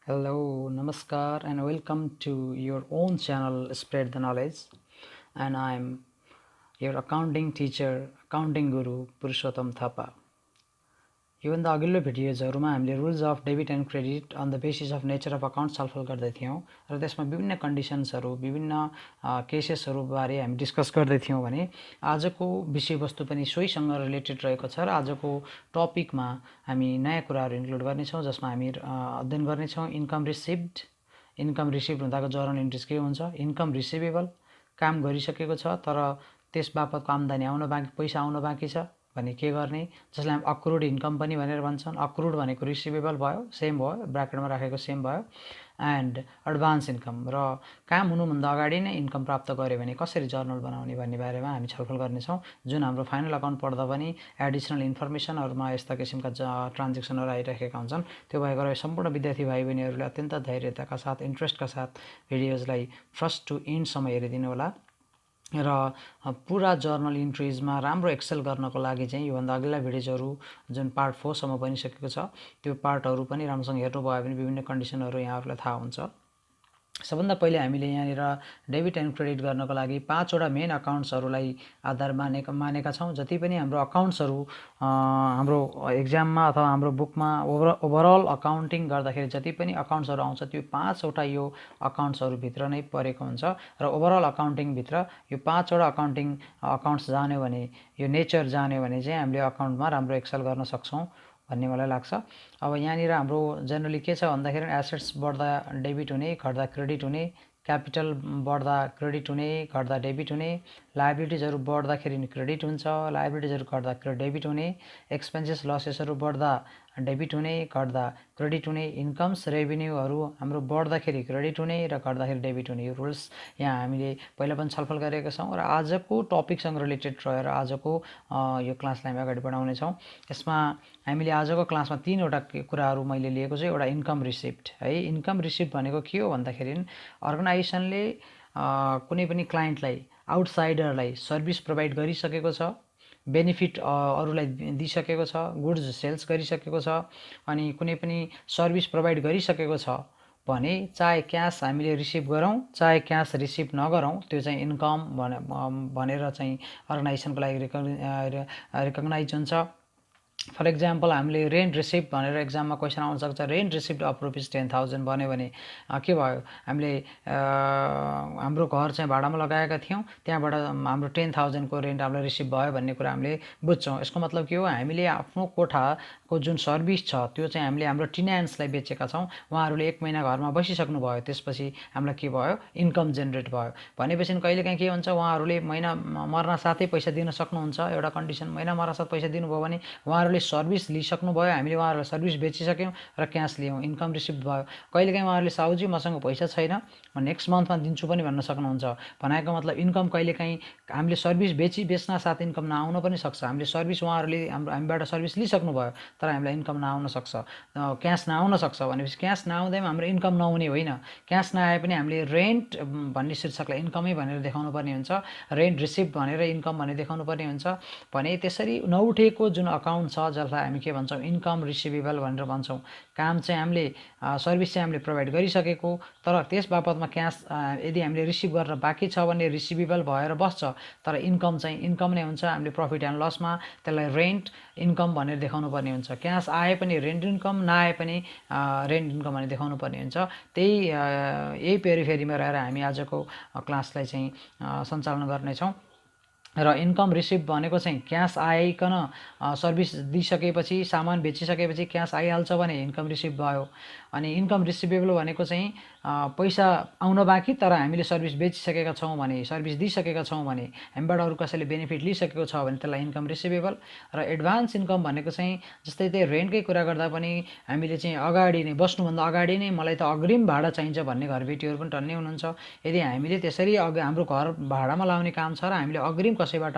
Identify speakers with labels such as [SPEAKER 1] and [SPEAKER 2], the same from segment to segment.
[SPEAKER 1] Hello, Namaskar, and welcome to your own channel, Spread the Knowledge. And I'm your accounting teacher, accounting guru, Purushottam Thapa. योभन्दा अघिल्लो भिडियोजहरूमा हामीले rules of debit and credit on the basis of nature of account छलफल गर्दै थियौँ र त्यसमा विभिन्न कन्डिसन्सहरू विभिन्न केसेसहरूबारे हामी डिस्कस गर्दै थियौँ भने आजको विषयवस्तु पनि सोहीसँग रिलेटेड रहेको छ र आजको टपिकमा हामी नयाँ कुराहरू इन्क्लुड गर्नेछौँ जसमा हामी अध्ययन गर्नेछौँ इन्कम रिसिभ्ड हुँदाको जर्नल इन्ट्रिज के हुन्छ, इन्कम रिसिभेबल काम गरिसकेको छ तर त्यस बापतको आम्दानी आउन बाँकी पैसा आउन बाँकी छ भने के गर्ने, जसलाई हामी अक्रुड इन्कम पनि भनेर भन्छन्। अक्रुड भनेको रिसिभेबल भयो, सेम भयो, ब्राकेटमा राखेको सेम भयो, एन्ड एडभान्स इन्कम र काम हुनुभन्दा अगाडि नै इन्कम प्राप्त गऱ्यो भने कसरी जर्नल बनाउने भन्ने बारेमा हामी छलफल गर्नेछौँ। जुन हाम्रो फाइनल अकाउन्ट पढ्दा पनि एडिसनल इन्फर्मेसनहरूमा यस्ता किसिमका ट्रान्जेक्सनहरू आइरहेका हुन्छन्। त्यो भएको र सम्पूर्ण विद्यार्थी भाइ बहिनीहरूले अत्यन्त धैर्यताका साथ इन्ट्रेस्टका साथ भिडियोजलाई फर्स्ट टु इन्डसम्म हेरिदिनु होला र पुरा जर्नल इन्ट्रिजमा राम्रो एक्सेल गर्नको लागि चाहिँ योभन्दा अघिल्ला भिडियोजहरू जुन पार्ट 4 सम्म बनिसकेको छ त्यो पार्टहरू पनि राम्रोसँग हेर्नुभयो भने विभिन्न कन्डिसनहरू यहाँहरूलाई थाहा हुन्छ। सबभन्दा पहिले हामीले यहाँनिर डेबिट एन्ड क्रेडिट गर्नको लागि 5 वटा मेन अकाउन्ट्सहरूलाई आधार मानेका छौँ। जति पनि हाम्रो अकाउन्ट्सहरू हाम्रो एक्जाममा अथवा हाम्रो बुकमा ओभरअल अकाउन्टिङ गर्दाखेरि जति पनि अकाउन्ट्सहरू आउँछ त्यो 5 वटा यो अकाउन्ट्सहरूभित्र नै परेको हुन्छ र ओभरअल अकाउन्टिङभित्र यो 5 वटा अकाउन्ट्स जान्यो भने, यो नेचर जान्यो भने चाहिँ हामीले अकाउन्टमा राम्रो एक्सेल गर्न सक्छौँ भन्ने मलाई लाग्छ। अब यहाँनिर हाम्रो जेनरली के छ भन्दाखेरि एसेट्स बढ्दा डेबिट हुने, घट्दा क्रेडिट हुने, क्यापिटल बढ्दा क्रेडिट हुने, घट्दा डेबिट हुने, लायबिलिटिजहरू बढ्दाखेरि क्रेडिट हुन्छ, लायबिलिटिजहरू घट्दा डेबिट हुने, एक्सपेन्सेस लसेसहरू बढ्दा डेबिट हुने, घट्दा क्रेडिट हुने, इन्कम्स रेभिन्यूहरू हाम्रो बढ्दाखेरि क्रेडिट हुने र घट्दाखेरि डेबिट हुने। यो रुल्स यहाँ हामीले पहिला पनि छलफल गरेका छौँ र आजको टपिकसँग रिलेटेड रहेर आजको यो क्लासलाई हामी अगाडि बढाउनेछौँ। यसमा हामीले आजको क्लासमा 3 वटा कुराहरू मैले लिएको छु। एउटा इन्कम रिसिप्ट है, इन्कम रिसिप्ट भनेको के हो भन्दाखेरि अर्गनाइजेसनले कुनै पनि क्लाइन्टलाई, आउटसाइडरलाई सर्भिस प्रोभाइड गरिसकेको छ, बेनिफिट अरूलाई दिइसकेको छ, गुड्स सेल्स गरिसकेको छ अनि कुनै पनि सर्भिस प्रोभाइड गरिसकेको छ भने चाहे क्यास हामीले रिसिभ गरौँ चाहे क्यास रिसिभ नगरौँ त्यो चाहिँ इन्कम भनेर चाहिँ अर्गनाइजेसनको लागि रिकग्नाइज हुन्छ। फर इक्जाम्पल हामीले रेन्ट रिसिप्ट भनेर एक्जाममा क्वेसन आउन सक्छ। रेन्ट रिसिप्ट अफ रुपिस 10,000 भन्यो भने के भयो, हामीले हाम्रो घर चाहिँ भाडामा लगाएका थियौँ, त्यहाँबाट हाम्रो 10,000 को रेन्ट हामीलाई रिसिभ भयो भन्ने कुरा हामीले बुझ्छौँ। यसको मतलब के हो, हामीले आफ्नो कोठाको जुन सर्भिस छ त्यो चाहिँ हामीले हाम्रो टिनेन्ट्सलाई बेचेका छौँ। उहाँहरूले 1 महिना घरमा बसिसक्नु भयो, त्यसपछि हामीलाई के भयो, इन्कम जेनेरेट भयो। भनेपछि कहिलेकाहीँ के हुन्छ, उहाँहरूले महिना मर्न साथै पैसा दिन सक्नुहुन्छ। एउटा कन्डिसन, महिना मर्न साथ पैसा दिनुभयो भने उहाँहरूले सर्भिस लिइसक्नु भयो, हामीले उहाँहरूलाई सर्भिस बेचिसक्यौँ र क्यास लियौँ, इन्कम रिसिभ भयो। कहिलेकाहीँ उहाँहरूले साउजी मसँग पैसा छैन, म नेक्स्ट मन्थमा दिन्छु पनि भन्न सक्नुहुन्छ। भनेको मतलब इन्कम कहिलेकाहीँ हामीले सर्भिस बेच्न साथ इन्कम नआउन पनि सक्छ। हामीले सर्भिस उहाँहरूले हामीबाट सर्भिस लिइसक्नु भयो तर हामीलाई इन्कम नआउन सक्छ, क्यास नआउन सक्छ। भनेपछि क्यास नआउँदैमा हाम्रो इन्कम नहुने होइन, क्यास नआए पनि हामीले रेन्ट भन्ने शीर्षकलाई इन्कमै भनेर देखाउनु पर्ने हुन्छ, रेन्ट रिसिभ भनेर इन्कम भनेर देखाउनु पर्ने हुन्छ। भने त्यसरी नउठेको जुन अकाउन्ट छ जसलाई हामी के भन्छौँ, इन्कम रिसिभेबल भनेर भन्छौँ। काम चाहिँ हामीले सर्भिस चाहिँ हामीले प्रोभाइड गरिसकेको तर त्यस बापतमा क्यास यदि हामीले रिसिभ गर्न बाँकी छ भने रिसिभेबल भएर बस्छ तर इन्कम चाहिँ इन्कम नै हुन्छ। हामीले प्रफिट एन्ड लसमा त्यसलाई रेन्ट इन्कम भनेर देखाउनु पर्ने हुन्छ। क्यास आए पनि रेन्ट इन्कम, नआए पनि रेन्ट इन्कम भनेर देखाउनु पर्ने हुन्छ। यही पेरिफेरीमा रहेर हामी आजको क्लासलाई चाहिँ सञ्चालन गर्नेछौँ। र इन्कम रिसिभ भनेको चाहिँ क्यास आइकन सर्भिस दिइसकेपछि, सामान बेचिसकेपछि क्यास आइहाल्छ भने इन्कम रिसिभ भयो। अनि इन्कम रिसिभेबल भनेको चाहिँ पैसा आउन बाँकी तर हामीले सर्भिस बेचिसकेका छौँ भने, सर्भिस दिइसकेका छौँ भने, हामीबाट अरू कसैले बेनिफिट लिइसकेको छ भने त्यसलाई इन्कम रिसिभेबल। र एडभान्स इन्कम भनेको चाहिँ जस्तै त्यही रेन्टकै कुरा गर्दा पनि हामीले चाहिँ अगाडि नै, बस्नुभन्दा अगाडि नै मलाई त अग्रिम भाडा चाहिन्छ भन्ने घरबेटीहरू पनि टन्नै हुनुहुन्छ। यदि हामीले त्यसरी हाम्रो घर भाडामा लाउने काम छ र हामीले अग्रिम कसैबाट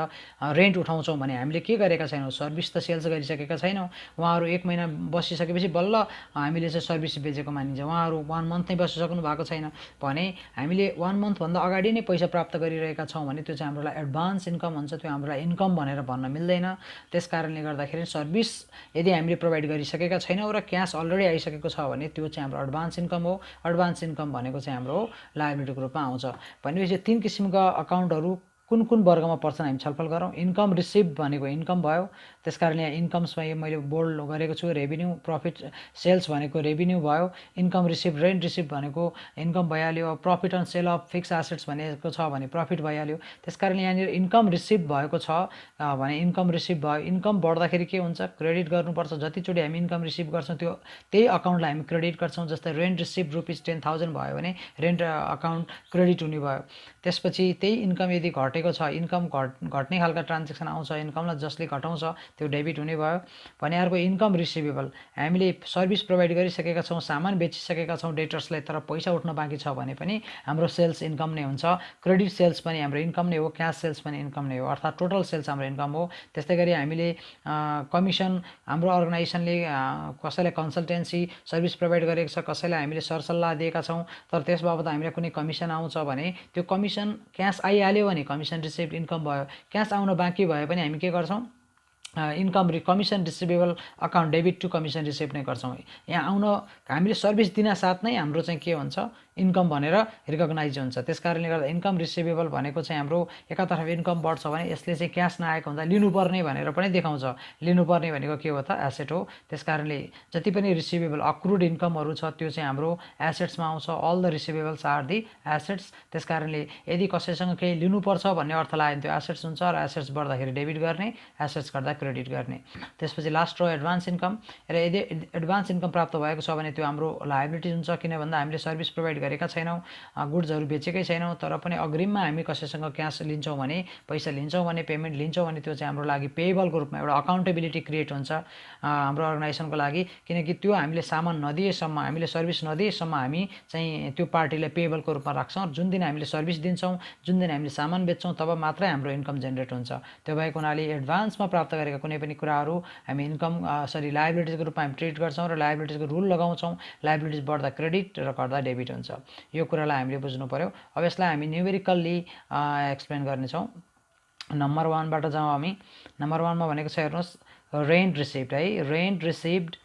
[SPEAKER 1] रेन्ट उठाउँछौँ भने हामीले के गरेका छैनौँ, सर्भिस त सेल्स गरिसकेका छैनौँ। उहाँहरू 1 महिना बसिसकेपछि बल्ल हामीले चाहिँ सर्भिस बेचेको मानिन्छ। उहाँहरू 1 मन्थ नै बसिसक्नु भएको छैन भने हामीले 1 मन्थभन्दा अगाडि नै पैसा प्राप्त गरिरहेका छौँ भने त्यो चाहिँ हाम्रोलाई एडभान्स इन्कम हुन्छ, त्यो हाम्रोलाई इन्कम भनेर भन्न मिल्दैन। त्यस कारणले गर्दाखेरि सर्भिस यदि हामीले प्रोभाइड गरिसकेका छैनौँ र क्यास अलरेडी आइसकेको छ भने त्यो चाहिँ हाम्रो एडभान्स इन्कम हो। एडभान्स इन्कम भनेको चाहिँ हाम्रो लायबिलिटीको रूपमा आउँछ। भनेपछि 3 किसिमका अकाउन्टहरू कुन कुन वर्गमा पर्छन् हामी छलफल गरौँ। इन्कम रिसिभ भनेको इन्कम भयो, त्यस कारण यहाँ इन्कम्समा यो मैले बोल्ड गरेको छु। रेभिन्यू, प्रफिट, सेल्स भनेको रेभिन्यू भयो। इन्कम रिसिभ, रेन्ट रिसिभ भनेको इन्कम भइहाल्यो। Profit on sale of fix assets भनेको छ भने प्रफिट भइहाल्यो। त्यस कारण यहाँनिर इन्कम रिसिभ भएको छ भने इन्कम रिसिभ भयो। इन्कम बढ्दाखेरि के हुन्छ, क्रेडिट गर्नुपर्छ। जतिचोटि हामी इन्कम रिसिभ गर्छौँ त्यो त्यही अकाउन्टलाई हामी क्रेडिट गर्छौँ। जस्तै रेन्ट रिसिभ ₹10,000 भयो भने रेन्ट अकाउन्ट क्रेडिट हुने भयो। त्यसपछि त्यही इन्कम यदि घटेको छ, इन्कम घट्ने खालका ट्रान्जेक्सन आउँछ, इन्कमलाई जसले घटाउँछ त्यो डेबिट हुने भयो। भने अर्को इन्कम रिसिभेबल, हामीले सर्भिस प्रोभाइड गरिसकेका छौँ, सामान बेचिसकेका छौँ डेटर्सलाई, तर पैसा उठ्न बाँकी छ भने पनि हाम्रो सेल्स इन्कम नै हुन्छ। क्रेडिट सेल्स पनि हाम्रो इन्कम नै हो, क्यास सेल्स पनि इन्कम नै हो, अर्थात् टोटल सेल्स हाम्रो इन्कम हो। त्यस्तै गरी हामीले कमिसन, हाम्रो अर्गनाइजेसनले कसैलाई कन्सल्टेन्सी सर्भिस प्रोभाइड गरेको छ, कसैलाई हामीले सरसल्लाह दिएका छौँ, तर त्यस बाबत हामीलाई कुनै कमिसन आउँछ भने त्यो कमिसन क्यास आइहाल्यो भने कमिसन रिसिभ इन्कम भयो। क्यास आउन बाँकी भए पनि हामी के गर्छौँ, commission receivable account debit to commission receive नै गर्छौँ। यहाँ आउन हामीले सर्भिस दिन साथ नै हाम्रो चाहिँ के हुन्छ, इन्कम भनेर रिकग्नाइज हुन्छ। त्यस कारणले गर्दा इन्कम रिसिभेबल भनेको चाहिँ हाम्रो एकातर्फ इन्कम बढ्छ भने यसले चाहिँ क्यास नआएको हुँदा लिनुपर्ने भनेर पनि देखाउँछ। लिनुपर्ने भनेको के हो त, एसेट हो। त्यस कारणले जति पनि रिसिभेबल अक्रुड इन्कमहरू छ त्यो चाहिँ हाम्रो एसेट्समा आउँछ। All the receivables are the assets. त्यस कारणले यदि कसैसँग केही लिनुपर्छ भन्ने अर्थ लाग्यो भने त्यो एसेट्स हुन्छ, र एसेट्स बढ्दाखेरि डेबिट गर्ने, एसेट्स घट्दा क्रेडिट गर्ने। त्यसपछि लास्ट रो एडभान्स इन्कम, र यदि एडभान्स इन्कम प्राप्त भएको छ भने त्यो हाम्रो लायबिलिटी हुन्छ। किन भन्दा हामीले सर्भिस प्रोभाइड गरेका छैनौँ, गुड्सहरू बेचेकै छैनौँ, तर पनि अग्रिममा हामी कसैसँग क्यास लिन्छौँ भने, पैसा लिन्छौँ भने, पेमेन्ट लिन्छौँ भने त्यो चाहिँ हाम्रो लागि पेएबलको रूपमा एउटा अकाउन्टेबिलिटी क्रिएट हुन्छ हाम्रो अर्गनाइजेसनको लागि। किनकि त्यो हामीले सामान नदिएसम्म, हामीले सर्भिस नदिएसम्म हामी चाहिँ त्यो पार्टीलाई पेएबलको रूपमा राख्छौँ। जुन दिन हामीले सर्भिस दिन्छौँ, जुन दिन हामीले सामान बेच्छौँ, तब मात्रै हाम्रो इन्कम जेनेरेट हुन्छ। त्यो भएको हुनाले एडभान्समा प्राप्त गरेका कुनै पनि कुराहरू हामी इन्कम लायबिलिटिजको रूपमा हामी ट्रिट गर्छौँ, र लायबिलिटिजको रुल लगाउँछौँ। लायबिलिटिज बढ्दा क्रेडिट र घट्दा डेबिट हुन्छ। यो कुरालाई हामीले बुझ्नु पर्यो। अब यसलाई हामी न्युमेरिकल्ली एक्सप्लेन गर्नेछौँ। नम्बर 1बाट जाउँ हामी। नम्बर 1मा भनेको छ, हेर्नुहोस्, रेन्ट रिसिभ्ड है। रेन्ट रिसिभ्ड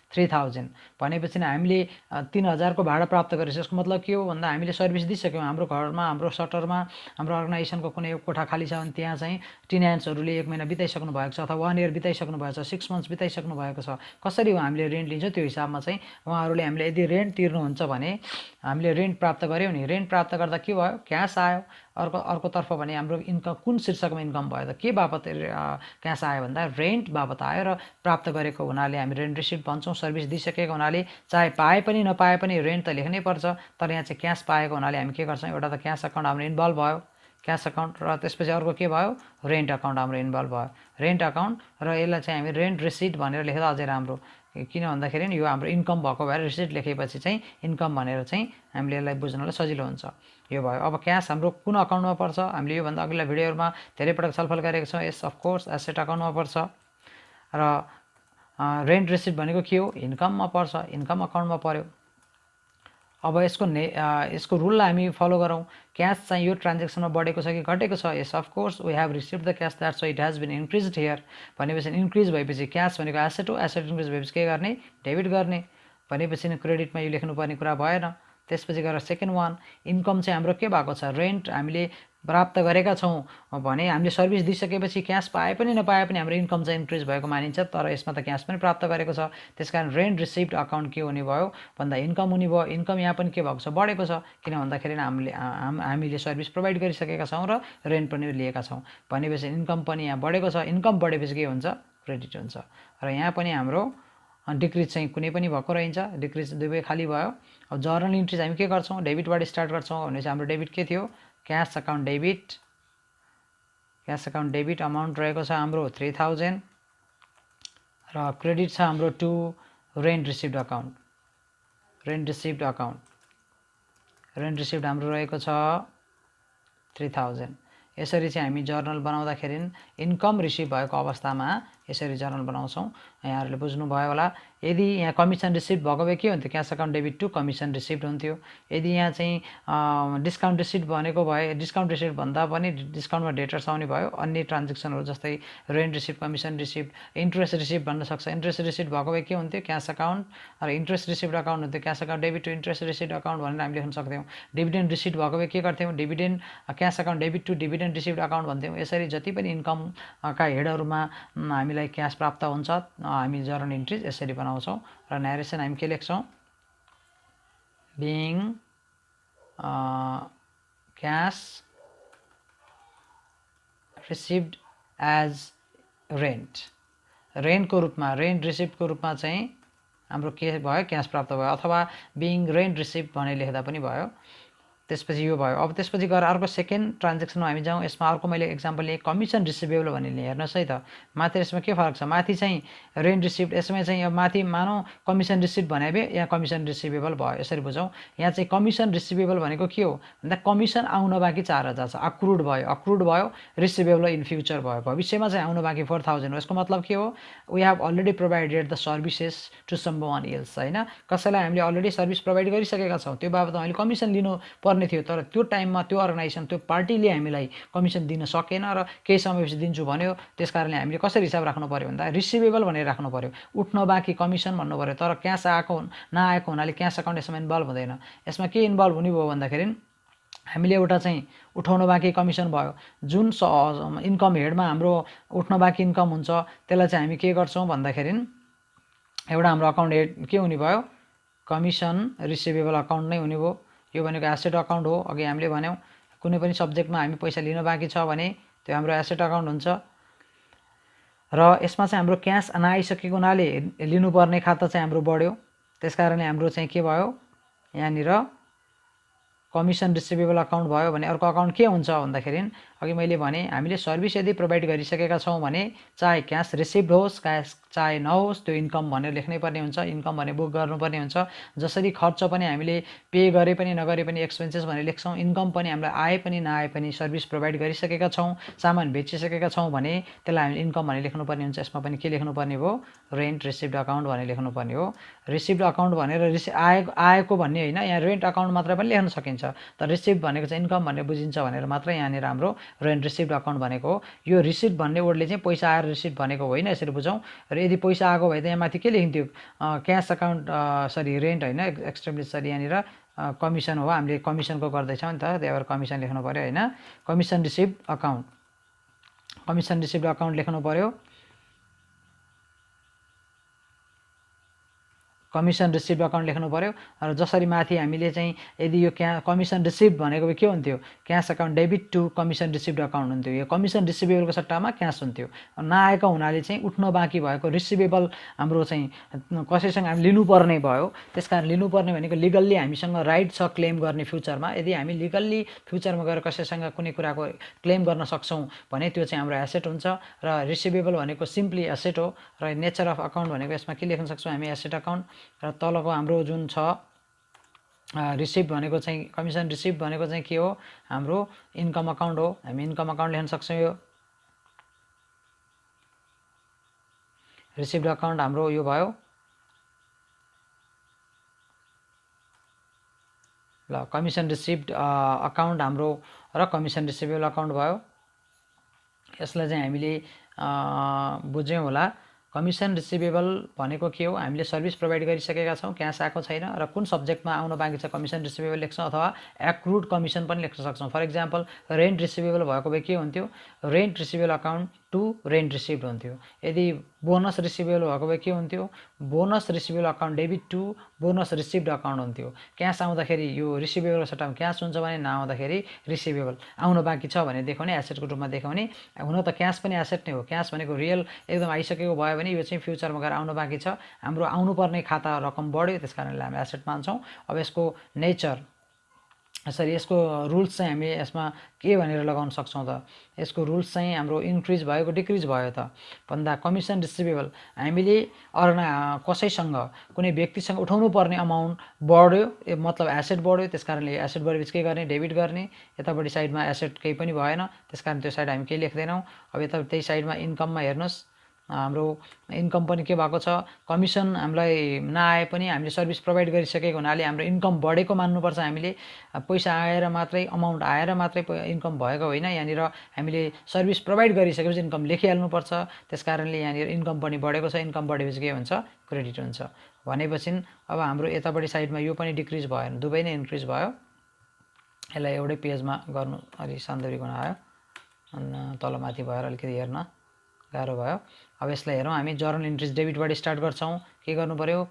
[SPEAKER 1] ₹3,000 भनेपछि हामीले 3,000 को भाडा प्राप्त गरेछ। यसको मतलब के हो भन्दा हामीले सर्भिस दिइसक्यौँ। हाम्रो घरमा, हाम्रो सटरमा, हाम्रो अर्गनाइजेसनको कुनै कोठा खाली छ भने त्यहाँ चाहिँ टेनेन्ट्सहरूले 1 महिना बिताइसक्नु भएको छ, अथवा 1 इयर बिताइसक्नु भएको छ, 6 मन्थ्स बिताइसक्नु भएको छ। कसरी हामीले रेन्ट लिन्छौँ त्यो हिसाबमा चाहिँ उहाँहरूले हामीले यदि रेन्ट तिर्नुहुन्छ भने हामीले रेन्ट प्राप्त गऱ्यौँ नि। रेन्ट प्राप्त गर्दा के भयो, क्यास आयो। अर्कोतर्फ भने हाम्रो इन्कम कुन शीर्षकमा इन्कम भयो त, के बापत क्यास आयो भन्दा रेन्ट बापत आयो, र प्राप्त गरेको हुनाले हामी रेन्ट रिसिभ भन्छौँ। सर्भिस दिइसकेको हुनाले चाहे पाए पनि नपाए पनि रेन्ट त लेख्नै पर्छ। तर यहाँ चाहिँ क्यास पाएको हुनाले हामी के गर्छौँ, एउटा त क्यास अकाउन्ट हाम्रो इन्भल्भ भयो, क्यास अकाउन्ट, र त्यसपछि अर्को के भयो, रेन्ट अकाउन्ट हाम्रो इन्भल्भ भयो, रेन्ट अकाउन्ट। र यसलाई चाहिँ हामी रेन्ट रिसिट भनेर लेख्दा अझै राम्रो। किन भन्दाखेरि यो हाम्रो इन्कम भएको भएर रिसिट लेखेपछि चाहिँ इन्कम भनेर चाहिँ हामीले यसलाई बुझ्नलाई सजिलो हुन्छ। यो भयो। अब क्यास हाम्रो कुन अकाउन्टमा पर्छ, हामीले योभन्दा अघिल्ला भिडियोहरूमा धेरै पटक छलफल गरेको छौँ। यस अफकोर्स एसेट अकाउन्टमा पर्छ। र रेन्ट रिसिट भनेको के हो, इन्कममा पर्छ, इन्कम अकाउन्टमा पर्यो। अब यसको रुललाई हामी फलो गरौँ। क्यास चाहिँ यो ट्रान्जेक्सनमा बढेको छ कि घटेको छ। यस of course we have receive the cash, that's why it has been increase here. भनेपछि इन्क्रिज भएपछि क्यास भनेको एसेट हो, एसेट इन्क्रिज भएपछि के गर्ने, डेबिट गर्ने। भनेपछि क्रेडिटमा यो लेख्नुपर्ने कुरा भएन। त्यसपछि गएर सेकेन्ड वान, इन्कम चाहिँ हाम्रो के भएको छ, रेन्ट हामीले प्राप्त गरेका छौँ भने हामीले सर्भिस दिइसकेपछि क्यास पाए पनि नपाए पनि हाम्रो इन्कम चाहिँ इन्क्रिज भएको मानिन्छ। तर यसमा त क्यास पनि प्राप्त गरेको छ। त्यसकारण रेन्ट रिसिभ्ड अकाउन्ट के हुने भयो भन्दा इन्कम हुने भयो। इन्कम यहाँ पनि के भएको छ, बढेको छ। किन भन्दाखेरि हामीले सर्भिस प्रोभाइड गरिसकेका छौँ र रेन्ट पनि लिएका छौँ। भनेपछि इन्कम पनि यहाँ बढेको छ। इन्कम बढेपछि के हुन्छ, क्रेडिट हुन्छ। र यहाँ पनि हाम्रो डिक्रिज चाहिँ कुनै पनि भएको रहन्छ, डिक्रिज दुवै खाली भयो। अब जर्नल इन्ट्रिज हामी के गर्छौँ, डेबिटबाट स्टार्ट गर्छौँ। भनेपछि हाम्रो डेबिट के थियो, cash account debit. Cash account debit amount रहेको छ हाम्रो 3,000, र क्रेडिट छ हाम्रो to rent received account. Rent received account, rent received हाम्रो रहेको छ 3,000। यसरी चाहिँ हामी जर्नल बनाउँदाखेरि इन्कम रिसिभ भएको अवस्थामा यसरी जर्नल बनाउँछौँ। यहाँहरूले बुझ्नुभयो होला। यदि यहाँ कमिसन रिसिभ भएको भए के हुन्थ्यो, cash account debit to commission receive हुन्थ्यो। यदि यहाँ चाहिँ डिस्काउन्ट रिसिभ भनेको भए, डिस्काउन्ट रिसिभ भन्दा पनि डिस्काउन्टमा डेटर्स आउने भयो। अन्य ट्रान्जेक्सनहरू जस्तै rent receive, commission receive, interest receive भन्न सक्छ। इन्ट्रेस्ट रिसिभ भएको भए के हुन्थ्यो, क्यास अकाउन्ट, र इन्ट्रेस्ट रिसिभ अकाउन्ट हुन्थ्यो cash account debit to interest receive account भनेर हामी लेख्न सक्थ्यौँ। डिभिडेन्ड रिसिभ भएको भए के गर्थ्यौँ, dividend cash account debit to dividend receive account भन्थ्यौँ। यसरी जति पनि इन्कमका हेडहरूमा हामीलाई क्यास प्राप्त हुन्छ, हामी जर्नल इन्ट्रिज यसरी बनाउँछौँ। र न्यारेसन हामी के लेख्छौँ, being cash received as rent, रेन्टको रूपमा, रेन्ट रिसिभको रूपमा चाहिँ हाम्रो के भयो, क्यास प्राप्त भयो। अथवा बिङ रेन्ट रिसिभ भनेर लेख्दा पनि भयो। त्यसपछि यो भयो। अब त्यसपछि गएर अर्को सेकेन्ड ट्रान्जेक्सनमा हामी जाउँ। यसमा अर्को मैले एक्जाम्पल लिएँ, कमिसन रिसिभेबल भनेर लिएँ। हेर्नुहोस् है त, माथि यसमा के फरक छ, माथि चाहिँ रेन्ट रिसिभ, यसमा चाहिँ अब माथि मानौँ कमिसन रिसिभ भने भए यहाँ कमिसन रिसिभेबल भयो। यसरी बुझौँ, यहाँ चाहिँ कमिसन रिसिभेबल भनेको के हो भन्दा कमिसन आउन बाँकी 4000 छ, अक्रुड भयो, रिसिभेबल इन फ्युचर भयो, भविष्यमा चाहिँ आउन बाँकी 4000 हो। यसको मतलब के हो, we have already provided the services to someone else, होइन, कसैलाई हामीले अलरेडी सर्भिस प्रोभाइड गरिसकेका छौँ, त्यो बाबतमा हामीले कमिसन लिनु पर्ने थियो। तर त्यो टाइममा त्यो अर्गनाइजेसन, त्यो पार्टीले हामीलाई कमिसन दिन सकेन र केही समयपछि दिन्छु भन्यो। त्यस कारणले हामीले कसरी हिसाब राख्नु पर्यो भन्दा रिसिभेबल भनेर राख्नु पर्यो, उठ्न बाँकी कमिसन भन्नु पर्यो। तर क्यास नआएको हुनाले क्यास अकाउन्ट यसमा इन्भल्भ हुँदैन। यसमा के इन्भल्भ हुने भयो भन्दाखेरि हामीले एउटा चाहिँ उठाउन बाँकी कमिसन भयो, जुन इन्कम हेडमा हाम्रो उठ्न बाँकी इन्कम हुन्छ त्यसलाई चाहिँ हामी के गर्छौँ भन्दाखेरि एउटा हाम्रो अकाउन्ट हेड के हुने भयो, कमिसन रिसिभेबल अकाउन्ट नै हुने भयो। यो भनेको एसेट अकाउन्ट हो। अघि हामीले भन्यौँ कुनै पनि सब्जेक्टमा हामी पैसा लिन बाँकी छ भने त्यो हाम्रो एसेट अकाउन्ट हुन्छ। र यसमा चाहिँ हाम्रो क्यास नआइसकेको हुनाले लिनुपर्ने खाता चाहिँ हाम्रो बढ्यो। त्यस कारणले हाम्रो चाहिँ के भयो, यहाँनिर कमिसन रिसिभेबल अकाउन्ट भयो। भने अर्को अकाउन्ट के हुन्छ भन्दाखेरि अघि मैले भने हामीले सर्भिस यदि प्रोभाइड गरिसकेका छौँ भने चाहे क्यास रिसिभ्ड होस्, क्यास चाहे नहोस्, त्यो इन्कम भनेर लेख्नै पर्ने हुन्छ। इन्कम भने बुक गर्नुपर्ने हुन्छ। जसरी खर्च पनि हामीले पे गरे पनि नगरे पनि एक्सपेन्सेस भनेर लेख्छौँ, इन्कम पनि हामीलाई आए पनि नआए पनि सर्भिस प्रोभाइड गरिसकेका छौँ, सामान बेचिसकेका छौँ भने त्यसलाई हामीले इन्कम भनेर लेख्नुपर्ने हुन्छ। यसमा पनि के लेख्नुपर्ने भयो, रेन्ट रिसिभ्ड अकाउन्ट भनेर लेख्नुपर्ने हो। रिसिभ्ड अकाउन्ट भनेर आएको भन्ने होइन, यहाँ रेन्ट अकाउन्ट मात्र पनि लेख्न सकिन्छ। तर रिसिभ भनेको चाहिँ इन्कम भनेर बुझिन्छ भनेर मात्र यहाँनिर हाम्रो रेन्ट रिसिभ्ड अकाउन्ट भनेको हो। यो रिसिभ भन्ने वर्डले चाहिँ पैसा आएर रिसिभ भनेको होइन, यसरी बुझौँ। र यदि पैसा आएको भए त यहाँ माथि के लेखिन्थ्यो, क्यास अकाउन्ट रेन्ट होइन, एक्सट्रिमली यहाँनिर कमिसन हो, हामीले कमिसनको गर्दैछौँ नि त, त्यही भएर कमिसन लेख्नु पऱ्यो होइन। Commission receive account, commission received account लेख्नु पऱ्यो। कमिसन रिसिभ अकाउन्ट लेख्नु पऱ्यो। र जसरी माथि हामीले चाहिँ यदि यो कमिसन रिसिभ भनेको के हुन्थ्यो, cash account debit to commission received account हुन्थ्यो। यो कमिसन रिसिभेबलको सट्टामा क्यास हुन्थ्यो। नआएको हुनाले चाहिँ उठ्न बाँकी भएको रिसिभेबल हाम्रो चाहिँ कसैसँग हामी लिनुपर्ने भयो। त्यस कारण लिनुपर्ने भनेको लिगल्ली हामीसँग राइट छ क्लेम गर्ने फ्युचरमा। यदि हामी लिगल्ली फ्युचरमा गएर कसैसँग कुनै कुराको क्लेम गर्न सक्छौँ भने त्यो चाहिँ हाम्रो एसेट हुन्छ। र रिसिभेबल भनेको सिम्पली एसेट हो। र नेचर अफ अकाउन्ट भनेको यसमा के लेख्न सक्छौँ हामी, एसेट अकाउन्ट। र तलको हाम्रो जुन छ रिसिभ भनेको चाहिँ कमिसन रिसिभ भनेको चाहिँ के हो, हाम्रो इन्कम अकाउन्ट हो। हामी इन्कम अकाउन्ट लेख्न सक्छौँ। यो रिसिभ्ड अकाउन्ट हाम्रो यो भयो। ल कमिसन रिसिभ्ड अकाउन्ट हाम्रो र कमिसन रिसिभेबल अकाउन्ट भयो। यसलाई चाहिँ हामीले बुझ्यौँ होला। कमिसन रिसिभेबल भनेको के हो, हामीले सर्भिस प्रोभाइड गरिसकेका छौँ, क्यास आएको छैन र कुन सब्जेक्टमा आउन बाँकी छ कमिसन रिसिभेबल लेख्छौँ, अथवा एक्रुड कमिसन पनि लेख्न सक्छौँ। फर इक्जाम्पल रेन्ट रिसिभेबल भएको भए के हुन्थ्यो, rent receivable account to rent received हुन्थ्यो। यदि बोनस रिसिभेबल भएको भए के हुन्थ्यो, bonus receivable account debit to bonus received account हुन्थ्यो। क्यास आउँदाखेरि यो रिसिभेबल सट्टामा क्यास हुन्छ भने नआउँदाखेरि रिसिभेबल, आउन बाँकी छ भने देखाउने, एसेटको रूपमा देखाउने। हुन त क्यास पनि एसेट नै हो। क्यास भनेको रियल एकदम आइसकेको भयो भने यो चाहिँ फ्युचरमा गएर आउन बाँकी छ, हाम्रो आउनुपर्ने खाता रकम बढ्यो, त्यस कारणले हामी एसेट मान्छौँ। अब यसको नेचर यसरी यसको रुल्स चाहिँ हामी यसमा के भनेर लगाउन सक्छौँ त? यसको रुल्स चाहिँ हाम्रो इन्क्रिज भयो कि डिक्रिज भयो त भन्दा कमिसन रिसिभेबल हामीले कसैसँग कुनै व्यक्तिसँग उठाउनु पर्ने अमाउन्ट बढ्यो, मतलब एसेट बढ्यो, त्यस कारणले एसेट बढेपछि के गर्ने? डेबिट गर्ने। यतापट्टि साइडमा एसेट केही पनि भएन, त्यस कारण त्यो साइड हामी केही लेख्दैनौँ। अब यता त्यही साइडमा इन्कममा हेर्नुहोस्, हाम्रो इन्कम पनि के भएको छ? कमिसन हामीलाई नआए पनि हामीले सर्भिस प्रोभाइड गरिसकेको हुनाले हाम्रो इन्कम बढेको मान्नुपर्छ। हामीले पैसा आएर मात्रै, अमाउन्ट आएर मात्रै इन्कम भएको होइन। यहाँनिर हामीले सर्भिस प्रोभाइड गरिसकेपछि इन्कम लेखिहाल्नुपर्छ। त्यस कारणले यहाँनिर इन्कम पनि बढेको छ। इन्कम बढेपछि के हुन्छ? क्रेडिट हुन्छ। भनेपछि अब हाम्रो यतापट्टि साइडमा यो पनि डिक्रिज भयो, दुवै नै इन्क्रिज भयो। यसलाई एउटै पेजमा गर्नु अलि सान्दर्भिक हुन आयो, तलमाथि भएर अलिकति हेर्न गाह्रो भयो। अब यसलाई हेरौँ हामी। जर्नल इन्ट्रिज डेबिटबाट स्टार्ट गर्छौँ। के गर्नु पर्यो?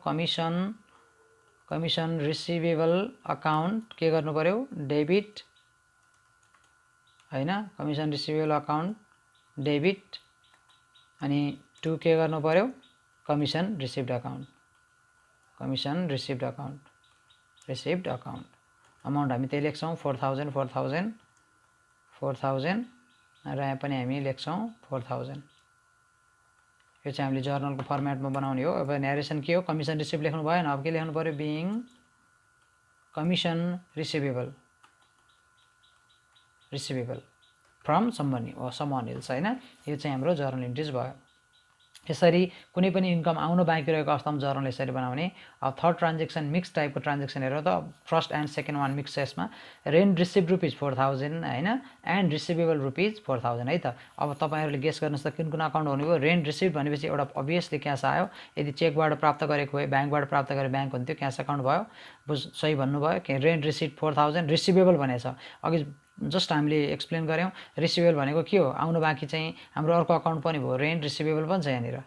[SPEAKER 1] कमिसन रिसिभेबल अकाउन्ट के गर्नु पर्यो? डेबिट होइन, कमिसन रिसिभेबल अकाउन्ट डेबिट। अनि 2 के गर्नु पर्यो? Commission received account. Commission received account amount हामी त्यही लेख्छौँ 4000 र यहाँ पनि हामी लेख्छौँ 4000। यो चाहिँ हामीले जर्नलको फर्मेटमा बनाउने हो। अब न्यारेसन के हो? कमिसन रिसिभ लेख्नु भएन, अब के लेख्नु पर्यो? Being commission receivable from someone else होइन। यो चाहिँ हाम्रो जर्नल इन्ट्रिज भयो। यसरी कुनै पनि इन्कम आउनु बाँकी रहेको अवस्थामा जर्नल यसरी बनाउने। अब थर्ड ट्रान्जेक्सन मिक्स टाइपको ट्रान्जेक्सन हेरौँ त। First and second one mix छ यसमा। रेन्ट रिसिभ रुपिज 4000 होइन, एन्ड रिसिभेबल रुपिज 4000 है त। अब तपाईँहरूले गेस गर्नुहोस् त कुन कुन अकाउन्ट हुने भयो? रेन्ट रिसिभ भनेपछि एउटा अभियसली क्यास आयो। यदि चेकबाट प्राप्त गरेको भए, ब्याङ्कबाट प्राप्त गरे ब्याङ्क हुन्थ्यो, क्यास अकाउन्ट भयो। सही भन्नुभयो कि रेन्ट रिसिभ 4000 रिसिभेबल भनेछ। अघि जस्ट हामीले एक्सप्लेन गऱ्यौँ। रिसिभेबल भनेको के हो? आउनु बाँकी चाहिँ हाम्रो अर्को अकाउन्ट पनि भयो, रेन्ट रिसिभेबल पनि छ यहाँनिर।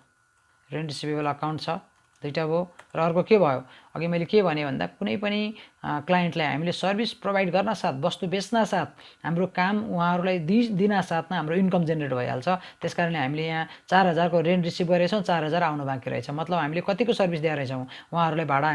[SPEAKER 1] रेन्ट रिसिभेबल अकाउन्ट छ, दुईवटा भयो। र अर्को के भयो? अघि मैले के भने भन्दा कुनै पनि क्लाइन्टलाई हामीले सर्भिस प्रोभाइड गर्न साथ, वस्तु बेच्न साथ हाम्रो काम उहाँहरूलाई दिन साथमा हाम्रो इन्कम जेनेरेट भइहाल्छ। त्यस कारणले हामीले यहाँ 4000 को रेन्ट रिसिभ गरेछौँ, 4000 आउनु बाँकी रहेछ। मतलब हामीले कतिको सर्भिस दिएर रहेछौँ? उहाँहरूलाई भाडा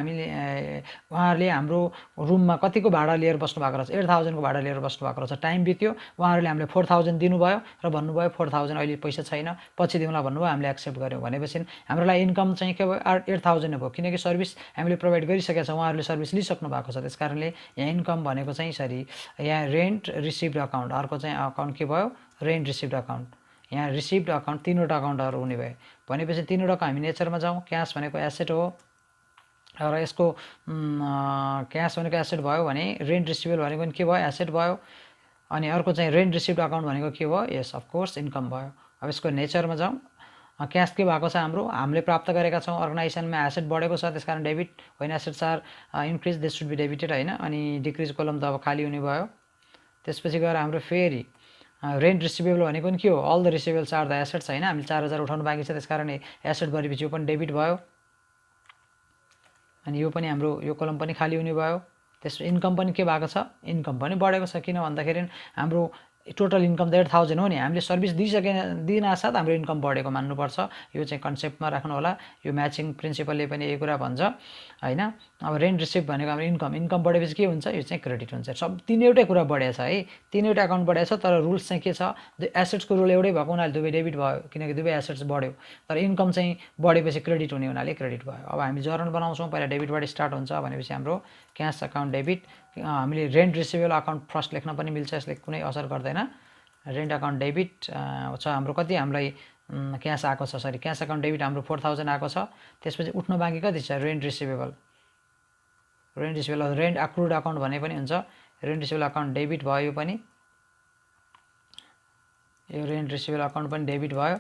[SPEAKER 1] उहाँहरूले हाम्रो रुममा कतिको भाडा लिएर बस्नु भएको रहेछ? 8000 को भाडा लिएर बस्नु भएको रहेछ। टाइम बित्यो, उहाँहरूले हामीले 4000 दिनुभयो र भन्नुभयो 4000 अहिले पैसा छैन, पछि दिउँला भन्नुभयो, हामीले एक्सेप्ट गऱ्यौँ। भनेपछि हाम्रो लागि इन्कम चाहिँ के भयो? 8000 भयो, किनकि सर्भिस हामीले प्रोभाइड गरिसकेका छौँ, उहाँहरूले सर्भिस लिइसक्नु भएको छ। त्यस कारणले यहाँ इन्कम भनेको चाहिँ सरी यहाँ रेन्ट रिसिभ्ड अकाउन्ट, अर्को चाहिँ अकाउन्ट के भयो? Rent received account. यहाँ रिसिभ्ड अकाउन्ट तीनवटा अकाउन्टहरू हुने भयो। भनेपछि तीनवटाको हामी नेचरमा जाउँ। क्यास भनेको एसेट हो र यसको क्यास भनेको एसेट भयो भने रेन्ट रिसिभेबल भनेको पनि के भयो? एसेट भयो। अनि अर्को चाहिँ रेन्ट रिसिभ्ड अकाउन्ट भनेको के भयो? यस अफकोर्स इन्कम भयो। अब यसको नेचरमा जाउँ। क्यास के भएको छ? हाम्रो हामीले प्राप्त गरेका छौँ, अर्गनाइजेसनमा एसेट बढेको छ, त्यसकारण डेबिट होइन, assets are increase, this should be debited होइन। अनि डिक्रिज कोलम त अब खाली हुने भयो। त्यसपछि गएर हाम्रो फेरि रेन्ट रिसिभेबल भनेको पनि के हो? All the receivables are the assets होइन। हामीले 4000 उठाउनु बाँकी छ, त्यस कारण एसेट भनेपछि यो पनि डेबिट भयो। अनि यो पनि हाम्रो यो कोलम पनि खाली हुने भयो। त्यसपछि इन्कम पनि के भएको छ? इन्कम पनि बढेको छ। किन भन्दाखेरि हाम्रो टोटल इन्कम त 8000 हो नि, हामीले सर्भिस दिन साथ हाम्रो इन्कम बढेको मान्नुपर्छ। यो चाहिँ कन्सेप्टमा राख्नु होला। यो म्याचिङ प्रिन्सिपलले पनि यही कुरा भन्छ होइन। अब रेन्ट रिसिभ भनेको हाम्रो इन्कम बढेपछि के हुन्छ? यो चाहिँ क्रेडिट हुन्छ। सब तीनवटै कुरा बढेको छ है, तीनवटा अकाउन्ट बढेको छ। तर रुल्स चाहिँ के छ? एसेट्सको रुल एउटै भएको हुनाले दुवै डेबिट भयो, किनकि दुवै एसेट्स बढ्यो। तर इन्कम चाहिँ बढेपछि क्रेडिट हुने हुनाले क्रेडिट भयो। अब हामी जर्नल बनाउँछौँ। पहिला डेबिटबाट स्टार्ट हुन्छ भनेपछि हाम्रो क्यास अकाउन्ट डेबिट। हामीले रेन्ट रिसिभेबल अकाउन्ट फर्स्ट लेख्न पनि मिल्छ, यसले कुनै असर गर्दैन। रेन्ट अकाउन्ट डेबिट छ हाम्रो कति? हामीलाई क्यास आएको छ, सरी क्यास अकाउन्ट डेबिट हाम्रो 4000 आएको छ। त्यसपछि उठ्नु बाँकी कति छ? Rent receivable. रेन्ट अक्रुड अकाउन्ट भने पनि हुन्छ। रेन्ट रिसिभेबल अकाउन्ट डेबिट भयो, यो पनि यो रेन्ट रिसिभेबल अकाउन्ट पनि डेबिट भयो।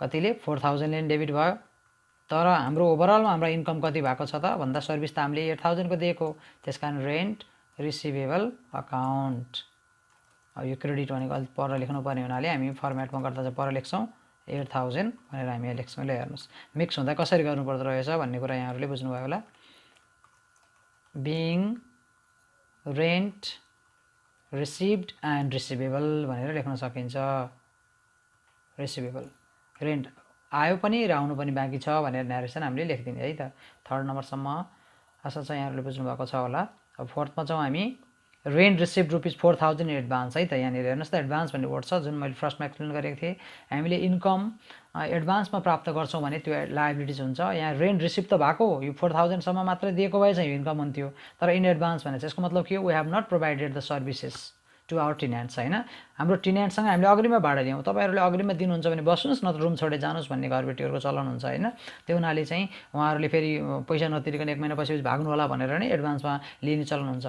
[SPEAKER 1] कतिले? 4000 ले डेबिट भयो। तर हाम्रो ओभरअलमा हाम्रो इन्कम कति भएको छ त भन्दा सर्भिस त हामीले 8000 को दिएको, त्यसकारण रेन्ट रिसिभेबल अकाउन्ट। अब यो क्रेडिट भनेको अलिक पर लेख्नुपर्ने हुनाले हामी फर्मेटमा गर्दा चाहिँ पर लेख्छौँ 8000 भनेर हामी यहाँ लेख्छौँ। ल हेर्नुहोस् मिक्स हुँदा कसरी गर्नुपर्दो रहेछ भन्ने कुरा यहाँहरूले बुझ्नुभयो होला। Being rent received and receivable भनेर लेख्न सकिन्छ। रिसिभेबल रेन्ट आयो पनि र आउनु पनि बाँकी छ भनेर न्यारेसन हामीले लेखिदिने है त। थर्ड नम्बरसम्म आशा छ यहाँहरूले बुझ्नुभएको छ होला। अब फोर्थमा जाउँ हामी rent receive rupees 4000 in advance है त। यहाँनिर हेर्नुहोस् त एडभान्स भन्ने वर्ड छ जुन मैले फर्स्टमा एक्सप्लेन गरेको थिएँ। हामीले इन्कम एडभान्समा प्राप्त गर्छौँ भने त्यो लायबिलिटिज हुन्छ। यहाँ रेन्ट रिसिभ त भएको यो 4000सम्म मात्र दिएको भए चाहिँ यो इन्कम हुन्थ्यो, तर इन एडभान्स भने चाहिँ यसको मतलब के हो, we have not provided the services to our tenants होइन। हाम्रो टेनेन्टसँग हामीले अग्रिममा भाडा लियौँ, तपाईँहरूले अग्रिममा दिनुहुन्छ भने बस्नुहोस् नत्र रुम छोडेर जानुहोस् भन्ने घरबेटीहरूको चलन हुन्छ होइन। त्यो हुनाले चाहिँ उहाँहरूले फेरि पैसा नतिरिकन 1 महिना पछि भाग्नु होला भनेर नै एडभान्समा लिने चलन हुन्छ।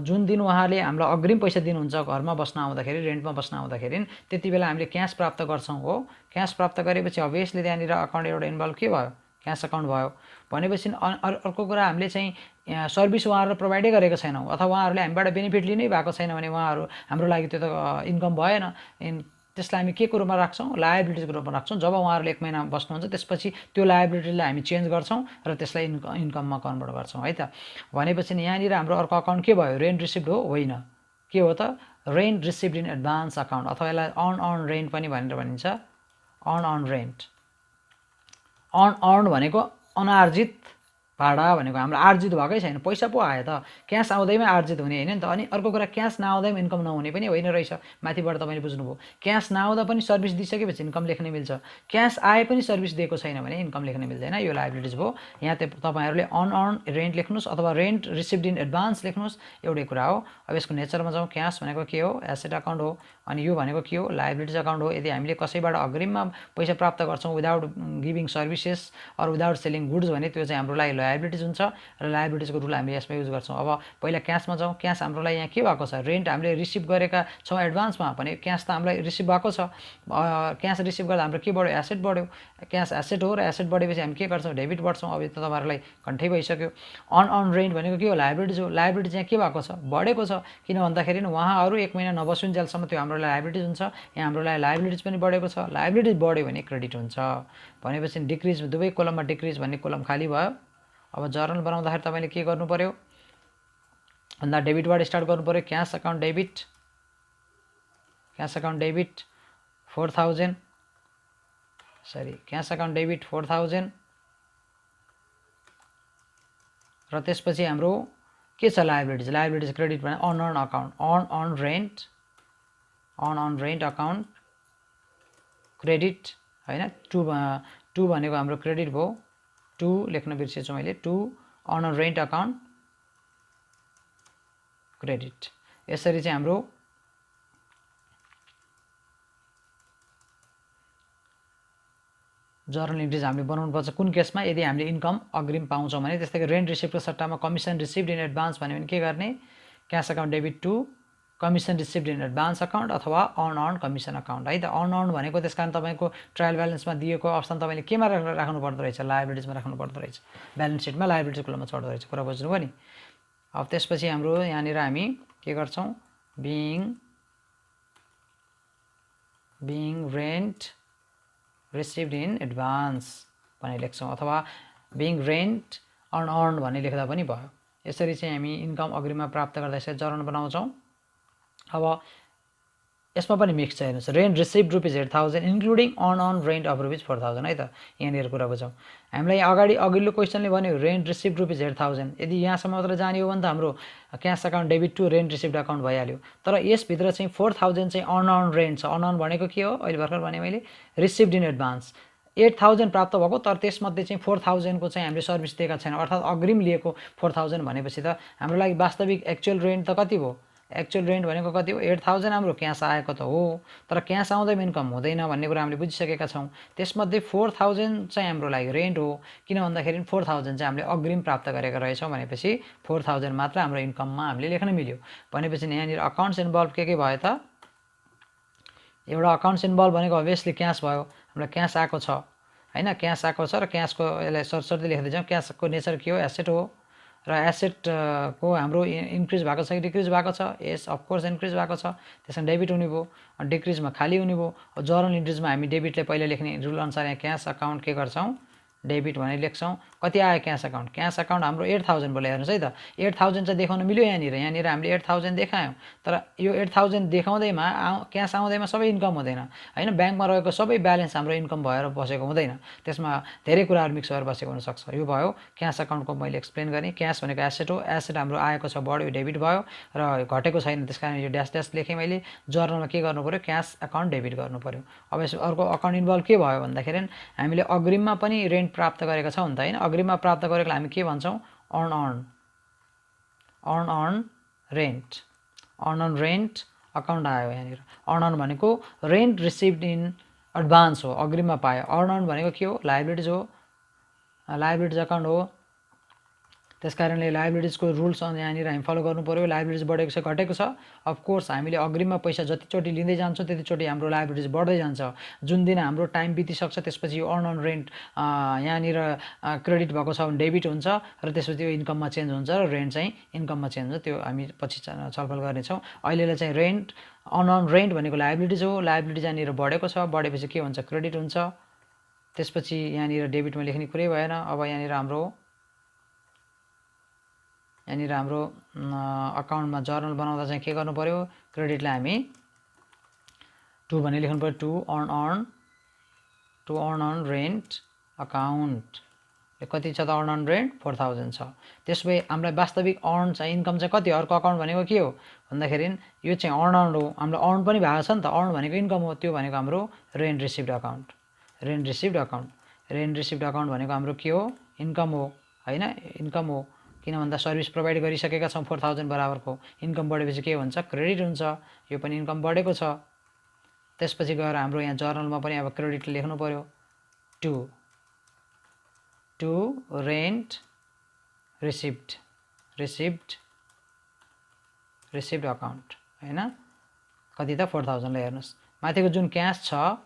[SPEAKER 1] जुन दिन उहाँले हामीलाई अग्रिम पैसा दिनुहुन्छ घरमा बस्न आउँदाखेरि, रेन्टमा बस्न आउँदाखेरि, त्यति बेला हामीले क्यास प्राप्त गर्छौँ हो। क्यास प्राप्त गरेपछि अभियसली त्यहाँनिर अकाउन्ट एउटा इन्भल्भ के भयो, क्यास अकाउन्ट भयो। भनेपछि अर्को कुरा हामीले चाहिँ सर्भिस उहाँहरूलाई प्रोभाइडै गरेको छैनौँ अथवा उहाँहरूले हामीबाट बेनिफिट लिनै भएको छैन भने उहाँहरू हाम्रो लागि त्यो त इन्कम भएन। त्यसलाई हामी के को रूपमा राख्छौँ, लायबिलिटिजको रूपमा राख्छौँ। जब उहाँहरूले 1 महिना बस्नुहुन्छ त्यसपछि त्यो लायबिलिटीलाई हामी चेन्ज गर्छौँ र त्यसलाई इन्कममा कन्भर्ट गर्छौँ है त। भनेपछि यहाँनिर हाम्रो अर्को अकाउन्ट के भयो, रेन्ट रिसिभ्ड हो, होइन के हो त, rent received in advance account अथवा यसलाई अन रेन्ट पनि भनेर भनिन्छ। अन रेन्ट, अन भनेको अनार्जित भाडा भनेको हाम्रो आर्जित भएकै छैन, पैसा पो आयो त, क्यास आउँदैमा आर्जित हुने होइन नि त। अनि अर्को कुरा क्यास नआउँदैमा इन्कम नहुने पनि होइन रहेछ। माथिबाट तपाईँले बुझ्नुभयो, क्यास नआउँदा पनि सर्भिस दिइसकेपछि इन्कम लेख्न मिल्छ, क्यास आए पनि सर्भिस दिएको छैन भने इन्कम लेख्न मिल्दैन। यो लायबिलिटिज भयो। यहाँ तपाईँहरूले अन रेन्ट लेख्नुहोस् अथवा रेन्ट रिसिभ्ड इन एडभान्स लेख्नुहोस्, एउटै कुरा हो। अब यसको नेचरमा जाउँ, क्यास भनेको के हो, एसेट अकाउन्ट हो, अनि यो भनेको के हो, लायबिलिटिज अकाउन्ट हो। यदि हामीले कसैबाट अग्रिममा पैसा प्राप्त गर्छौँ without giving services or without selling goods भने त्यो चाहिँ हाम्रो लागि लायबिलिटिज हुन्छ र लायबिलिटिजको रुल हामीले यसमा युज गर्छौँ। अब पहिला क्यासमा जाउँ, क्यास हाम्रो लागि यहाँ के भएको छ, रेन्ट हामीले रिसिभ गरेका छौँ एडभान्समा भने क्यास त हामीलाई रिसिभ भएको छ। क्यास रिसिभ गर्दा हाम्रो के बढ्यो, एसेट बढ्यो। क्यास एसेट हो र एसेट बढेपछि हामी के गर्छौँ, डेबिट बढ्छौँ। अब त तपाईँहरूलाई कन्ठै भइसक्यो। अन रेन्ट भनेको के हो, लायबिलिटिज हो। लायबिलिटिज यहाँ के भएको छ, बढेको छ। किन भन्दाखेरि उहाँहरू 1 महिना नबसुन्जेलसम्म त्यो हाम्रो लायबिलिटिज हुन्छ। यहाँ हाम्रो लायबिलिटिज पनि बढेको छ। लायबिलिटिज बढ्यो भने क्रेडिट हुन्छ। भनेपछि डिक्रिज, दुवै कोलममा डिक्रिज भन्ने कोलम खाली भयो। अब जर्नल बनाउँदाखेरि तपाईँले के गर्नु पर्यो भन्दा डेबिटबाट स्टार्ट गर्नु पर्यो। Cash account debit, cash account debit 4000, cash account debit 4000 र त्यसपछि हाम्रो के छ, लायबिलिटिज क्रेडिट भने on account, on rent account credit होइन। टु भनेको हाम्रो क्रेडिट भयो, 2 लेख्न बिर्सेछु मैले, 2 अन रेन्ट अकाउन्ट क्रेडिट। यसरी चाहिँ हाम्रो जर्नल इन्ट्रिज हामीले बनाउनुपर्छ। कुन केसमा, यदि हामीले इन्कम अग्रिम पाउँछौँ भने। त्यस्तै रेन्ट रिसिभ्डको सट्टामा कमिसन रिसिभ्ड इन एडभान्स भन्यो भने के गर्ने, cash account debit to commission received in advance account अथवा अन कमिसन अकाउन्ट है त। अन भनेको त्यस कारण तपाईँको ट्रायल ब्यालेन्समा दिएको अप्सन तपाईँले केमा राख्नु पर्दो रहेछ, लायबिलिटिजमा राख्नु पर्दो रहेछ। ब्यालेन्स सिटमा लायबिलिटिज कोलममा चढ्दो रहेछ, कुरा बुझ्नुभयो नि। अब त्यसपछि हाम्रो यहाँनिर हामी के गर्छौँ, being rent received in advance भन्ने लेख्छौँ अथवा बिङ रेन्ट अन भन्ने लेख्दा पनि भयो। यसरी चाहिँ हामी इन्कम अग्रिममा प्राप्त गर्दा यसरी जर्नल बनाउँछौँ। अब यसमा पनि मिक्स छ, हेर्नुहोस्, rent received rupees 8000 including on rent of rupees 4000 है त। यहाँनिर कुरा बुझौँ, हामीलाई अगाडि अघिल्लो क्वेसनले भन्यो रेन्ट रिसिभ्ड रुपिज 8000, यदि यहाँसम्म मात्र जाने हो भने त हाम्रो cash account debit to rent received account भइहाल्यो। तर यसभित्र चाहिँ 4000 चाहिँ अन रेन्ट छ। अन भनेको के हो, अहिले भर्खर भने मैले रिसिभ्ड इन एडभान्स 8000 प्राप्त भएको, तर त्यसमध्ये चाहिँ 4000 को चाहिँ हामीले सर्भिस दिएका छैनौँ, अर्थात् अग्रिम लिएको 4000 भनेपछि त हाम्रो लागि वास्तविक एक्चुअल रेन्ट त कति भयो, एक्चुअल रेन्ट भनेको कति हो, 8000 हाम्रो क्यास आएको त हो, तर क्यास आउँदैमा इन्कम हुँदैन भन्ने कुरा हामीले बुझिसकेका छौँ। त्यसमध्ये 4000 चाहिँ हाम्रो लागि रेन्ट हो, किन भन्दाखेरि 4000 चाहिँ हामीले अग्रिम प्राप्त गरेका रहेछौँ भनेपछि 4000 मात्र हाम्रो इन्कममा हामीले लेख्न मिल्यो। भनेपछि यहाँनिर अकाउन्ट्स इन्भल्भ के भयो त, एउटा अकाउन्ट्स इन्भल्भ भनेको अभियसली क्यास भयो, हामीलाई क्यास आएको छ होइन, क्यास आएको छ र क्यासको यसलाई सरसर्ती लेख्दै जाउँ। क्यासको नेचर के हो, एसेट हो र एसेटको हाम्रो इन्क्रिज भएको छ कि डिक्रिज भएको छ, यस अफकोर्स इन्क्रिज भएको छ, त्यसमा डेबिट हुने भयो, डिक्रिजमा खाली हुने भयो। जर्नल इन्ट्रिजमा हामी डेबिटले पहिला लेख्ने रुल अनुसार यहाँ क्यास अकाउन्ट के गर्छौँ, डेबिट भनेर लेख्छौँ। कति आयो क्यास अकाउन्ट? क्यास अकाउन्ट हाम्रो 8000 बोले हेर्नुहोस् है त, 8000 चाहिँ देखाउन मिल्यो यहाँनिर। यहाँनिर हामीले 8000 देखायौँ, तर यो 8000 देखाउँदैमा क्यास आउँदैमा सबै इन्कम हुँदैन होइन। ब्याङ्कमा रहेको सबै ब्यालेन्स हाम्रो इन्कम भएर बसेको हुँदैन, त्यसमा धेरै कुराहरू मिक्स भएर बसेको हुनसक्छ। यो भयो क्यास अकाउन्टको मैले एक्सप्लेन गरेँ। क्यास भनेको एसेट हो, एसेट हाम्रो आएको छ बढ्यो, डेबिट भयो, र घटेको छैन, त्यस कारण यो ड्यास ड्यास लेखेँ मैले। जर्नलमा के गर्नु पऱ्यो? क्यास अकाउन्ट डेबिट गर्नु पऱ्यो। अब यसो अर्को अकाउन्ट इन्भल्भ के भयो भन्दाखेरि हामीले अग्रिममा पनि रेन्ट प्राप्त गरेका छौँ नि त होइन। अग्रिममा प्राप्त गरेकोलाई हामी के भन्छौँ? Earn rent. Earn rent account आयो यहाँनिर। अर्न भनेको रेन्ट रिसिभ्ड इन एडभान्स हो, अग्रिममा पायो। अर्न भनेको के हो? लायबिलिटिज हो, लायबिलिटिज अकाउन्ट हो। त्यस कारणले लायबिलिटिजको रुल्स यहाँनिर हामी फलो गर्नु पऱ्यो। लायबिलिटिज बढेको छ, घटेको छ, अफकोर्स हामीले अग्रिममा पैसा जतिचोटि लिँदै जान्छौँ त्यतिचोटि हाम्रो लायबिलिटिज बढ्दै जान्छ। जुन दिन हाम्रो टाइम बितिसक्छ त्यसपछि यो अर्न रेन्ट यहाँनिर क्रेडिट भएको छ भने डेबिट हुन्छ, र त्यसपछि यो इन्कममा चेन्ज हुन्छ, र रेन्ट चाहिँ इन्कममा चेन्ज हुन्छ। त्यो हामी पछि छलफल गर्नेछौँ। अहिलेलाई चाहिँ रेन्ट, अर्न रेन्ट भनेको लायबिलिटिज हो। लायबिलिटिज यहाँनिर बढेको छ, बढेपछि के हुन्छ? क्रेडिट हुन्छ। त्यसपछि यहाँनिर डेबिटमा लेख्ने कुरै भएन। अब यहाँनिर हाम्रो अकाउन्टमा जर्नल बनाउँदा चाहिँ के गर्नु पऱ्यो? क्रेडिटलाई हामी 2 भनेर लेख्नु पऱ्यो। To earn rent account. कति छ त अर्न रेन्ट? 4000 छ। त्यसो भए हामीलाई वास्तविक अर्न चाहिँ इन्कम चाहिँ कति? अर्को अकाउन्ट भनेको के हो भन्दाखेरि यो चाहिँ अर्न हो। हामीलाई अर्न पनि भएको छ नि त, अर्न भनेको इन्कम हो। त्यो भनेको हाम्रो rent received account. Rent received account भनेको हाम्रो के हो? इन्कम हो होइन, इन्कम हो। किन भन्दा सर्भिस प्रोभाइड गरिसकेका छौँ 4000 बराबरको। इन्कम बढेपछि के हुन्छ? क्रेडिट हुन्छ। यो पनि इन्कम बढेको छ। त्यसपछि गएर हाम्रो यहाँ जर्नलमा पनि अब क्रेडिट लेख्नु पऱ्यो। टु रेन्ट रिसिभ्ड अकाउन्ट होइन। कति त? 4000 लाई हेर्नुहोस्। माथिको जुन क्यास छ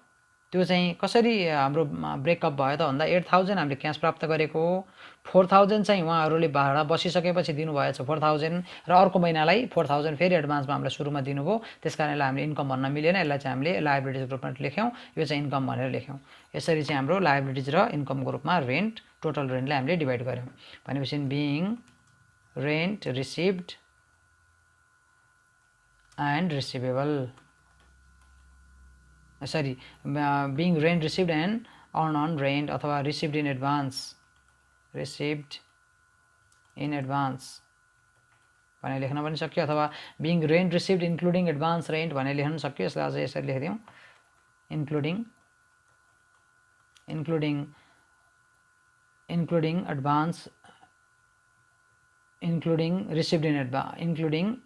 [SPEAKER 1] त्यो चाहिँ कसरी हाम्रो ब्रेकअप भयो त भन्दा 8000 हामीले क्यास प्राप्त गरेको, 4000 चाहिँ उहाँहरूले भाडा बसिसकेपछि दिनुभएछ 4000, र अर्को महिनालाई 4000 फेरि एडभान्समा हामीलाई सुरुमा दिनुभयो। त्यस कारणले हामीले इन्कम भन्न मिलेन, यसलाई चाहिँ हामीले लायबिलिटिजको रूपमा लेख्यौँ। यो चाहिँ इन्कम भनेर लेख्यौँ। यसरी चाहिँ हाम्रो लायबिलिटिज र इन्कमको रूपमा रेन्ट, टोटल रेन्टलाई हामीले डिभाइड गऱ्यौँ। भनेपछि being rent received and receivable, being rent received and earned on rent अथवा received in advance भनेर लेख्न पनि सक्यो, अथवा being rent received including advance rent भनेर लेख्न सक्यो। यसलाई अझै यसरी लेखिदिउँ, including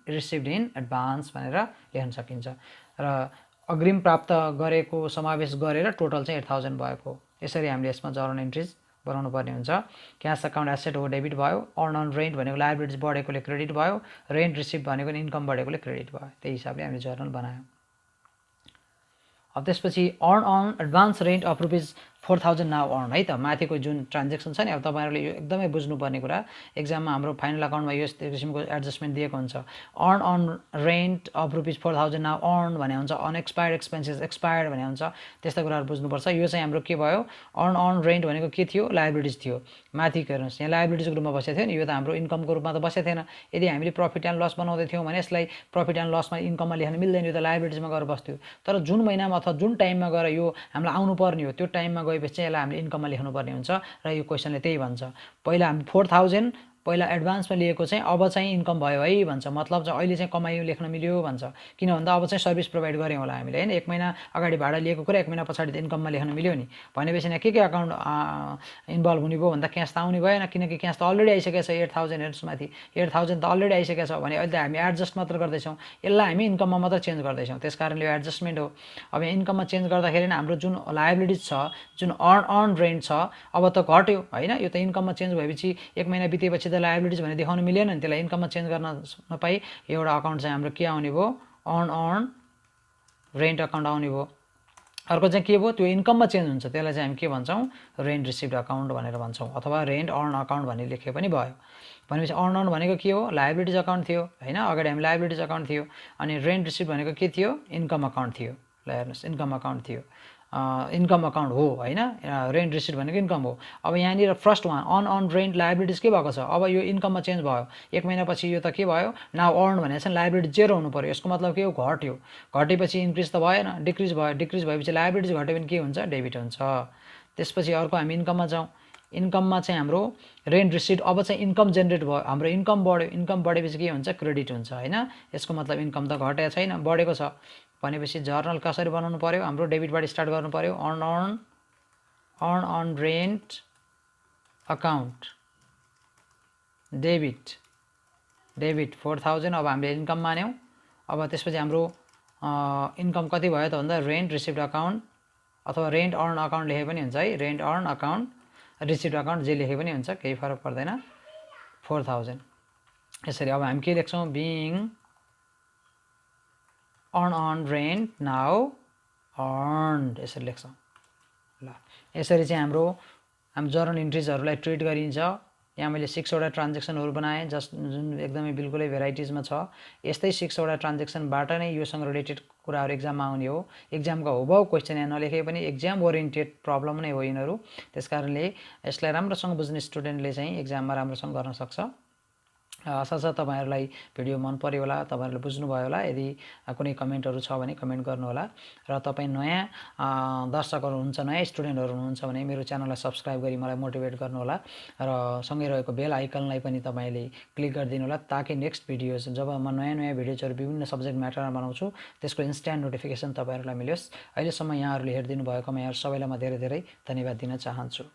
[SPEAKER 1] received in advance भनेर लेख्न सकिन्छ। र अग्रिम प्राप्त गरेको समावेश गरेर टोटल चाहिँ 8000 भएको। यसरी हामीले यसमा जर्नल एन्ट्रिज बनाउनु पर्ने हुन्छ। क्यास अकाउन्ट एसेट हो, डेबिट भयो। अर्न रेन्ट भनेको लायबिलिटिज बढेकोले क्रेडिट भयो। रेन्ट रिसिभ भनेको इन्कम बढेकोले क्रेडिट भयो। त्यही हिसाबले हामीले जर्नल बनायौँ। अब त्यसपछि earn advance rent of rupees 4000 now earn है त। माथिको जुन ट्रान्जेक्सन छ नि, अब तपाईँहरूले यो एकदमै बुझ्नुपर्ने कुरा। एक्जाममा हाम्रो फाइनल अकाउन्टमा यो किसिमको एडजस्टमेन्ट दिएको हुन्छ। Earn rent of rupees 4000 now earn भने हुन्छ, अनएक्सपायर्ड एक्सपेन्सेस एक्सपायर्ड भने हुन्छ। त्यस्ता कुराहरू बुझ्नुपर्छ। यो चाहिँ हाम्रो के भयो? अर्न रेन्ट भनेको के थियो? लायबिलिटिज थियो। माथि हेर्नुहोस्, यहाँ लायबिलिटिजको रूपमा बसेको थियो नि, यो त हाम्रो इन्कमको रूपमा त बसेको थिएन। यदि हामीले प्रफिट एन्ड लस बनाउँदै थियौँ भने यसलाई प्रफिट एन्ड लसमा इन्कममा लेख्न मिल्दैन, यो त लायबिलिटिजमा गएर बस्थ्यो। तर जुन महिनामा अथवा जुन टाइममा गएर यो हामीलाई आउनुपर्ने हो, त्यो टाइममा गएपछि चाहिँ यसलाई हामीले इन्कममा लेख्नुपर्ने हुन्छ। र यो क्वेसनले त्यही भन्छ। पहिला हामी 4000 पहिला एडभान्समा लिएको चाहिँ अब चाहिँ इन्कम भयो है भन्छ। मतलब चाहिँ अहिले चाहिँ कमाइ लेख्न मिल्यो भन्छ। किन भन्दा अब चाहिँ सर्भिस प्रोभाइड गऱ्यौँ होला हामीले होइन। 1 महिना अगाडि भाडा लिएको कुरा 1 महिना पछाडि त इन्कममा लेख्न मिल्यो नि। भनेपछि यहाँ के अकाउन्ट इन्भल्भ हुने भयो भन्दा क्यास त आउने भएन, किनकि क्यास त अलरेडी आइसकेको छ। 8000 हेर्नुहोस् माथि, 8000 त अलरेडी आइसकेको छ भने अहिले त हामी एडजस्ट मात्र गर्दैछौँ। यसलाई हामी इन्कममा मात्र चेन्ज गर्दैछौँ। त्यस कारणले यो एडजस्टमेन्ट हो। अब यहाँ इन्कममा चेन्ज गर्दाखेरि हाम्रो जुन लायबिलिटिज छ, जुन अर्न रेन्ट छ, अब त घट्यो होइन। यो त इन्कममा चेन्ज भएपछि 1 महिना बितेपछि त लायबिलिटिज भने देखाउनु मिलेन नि, त्यसलाई इन्कममा चेन्ज गर्न नपाई एउटा अकाउन्ट चाहिँ हाम्रो के आउने भयो? अर्न रेन्ट अकाउन्ट आउने भयो। अर्को चाहिँ के भयो? त्यो इन्कममा चेन्ज हुन्छ, त्यसलाई चाहिँ हामी के भन्छौँ? रेन्ट रिसिभ्ड अकाउन्ट भनेर भन्छौँ, अथवा रेन्ट अर्न अकाउन्ट भनेर लेखे पनि भयो। भनेपछि अर्न भनेको के हो? लायबिलिटिज अकाउन्ट थियो होइन। अगाडि हामी लायबिलिटिज अकाउन्ट थियो, अनि रेन्ट रिसिभ भनेको के थियो? इन्कम अकाउन्ट थियो। ल हेर्नुहोस्, इन्कम अकाउन्ट थियो। इन्कम अकाउन्ट हो हैन, रेन्ट रिसिट भनेको इन्कम हो। अब यहाँनिर first one on rent liabilities के भएको छ, अब यो इन्कममा चेन्ज भयो, 1 महिनापछि यो त के भयो, नाउ अर्न भनेको छ लायबिलिटी 0 हुनु पर्यो। यसको मतलब के हो, घट्यो, घटेपछि इन्क्रिज त भएन, डिक्रिज भयो, डिक्रिज भएपछि लायबिलिटिज घट्यो भने के हुन्छ, डेबिट हुन्छ। त्यसपछि अर्को हामी इन्कममा जाउँ। इन्कममा चाहिँ हाम्रो रेन्ट रिसिट, अब चाहिँ इन्कम जेनेरेट भयो, हाम्रो इन्कम बढ्यो, इन्कम बढेपछि के हुन्छ, क्रेडिट हुन्छ हैन। यसको मतलब इन्कम त घटेको छैन, बढेको छ भनेपछि जर्नल कसरी बनाउनु पर्यो, हाम्रो डेबिटबाट स्टार्ट गर्नु पर्यो। Earn on rent account debit 4000। अब हामीले इन्कम मान्यौँ। अब त्यसपछि हाम्रो इन्कम कति भयो त भन्दा रेन्ट रिसिप्ट अकाउन्ट अथवा रेन्ट अर्न अकाउन्ट लेखे पनि हुन्छ है, rent earn account receipt account जे लेखे पनि हुन्छ, केही फरक पर्दैन, 4000 यसरी। अब हामी के लेख्छौँ, being earn on rent now earned यसरी लेख्छौँ ल। यसरी चाहिँ हाम्रो जर्नल इन्ट्रिजहरूलाई ट्रिट गरिन्छ। यहाँ मैले 6 वटा ट्रान्जेक्सनहरू बनाएँ जुन एकदमै बिल्कुलै भेराइटिजमा छ। यस्तै 6 वटा ट्रान्जेक्सनबाट नै योसँग रिलेटेड कुराहरू एक्जाममा आउने हो। एक्जामका होबाउ क्वेसन यहाँ नलेखे पनि एक्जाम ओरिएन्टेड प्रब्लम नै हो यिनीहरू। त्यसकारणले यसलाई राम्रोसँग बुझ्ने स्टुडेन्टले चाहिँ एक्जाममा राम्रोसँग गर्न सक्छ। आशा छ तपाईँहरूलाई भिडियो मन पर्यो होला, तपाईँहरूले बुझ्नुभयो होला। यदि कुनै कमेन्टहरू छ भने कमेन्ट गर्नुहोला। र तपाईँ नयाँ दर्शकहरू हुनुहुन्छ, नयाँ स्टुडेन्टहरू हुनुहुन्छ भने मेरो च्यानललाई सब्सक्राइब गरी मलाई मोटिभेट गर्नुहोला र सँगै रहेको बेल आइकनलाई पनि तपाईँले क्लिक गरिदिनु होला, ताकि नेक्स्ट भिडियोज जब म नयाँ भिडियोजहरू विभिन्न सब्जेक्ट म्याटरमा बनाउँछु त्यसको इन्स्ट्यान्ट नोटिफिकेसन तपाईँहरूलाई मिलोस्। अहिलेसम्म यहाँहरूले हेरिदिनु भएकोमा यहाँ सबैलाई म धेरै धेरै धन्यवाद दिन चाहन्छु।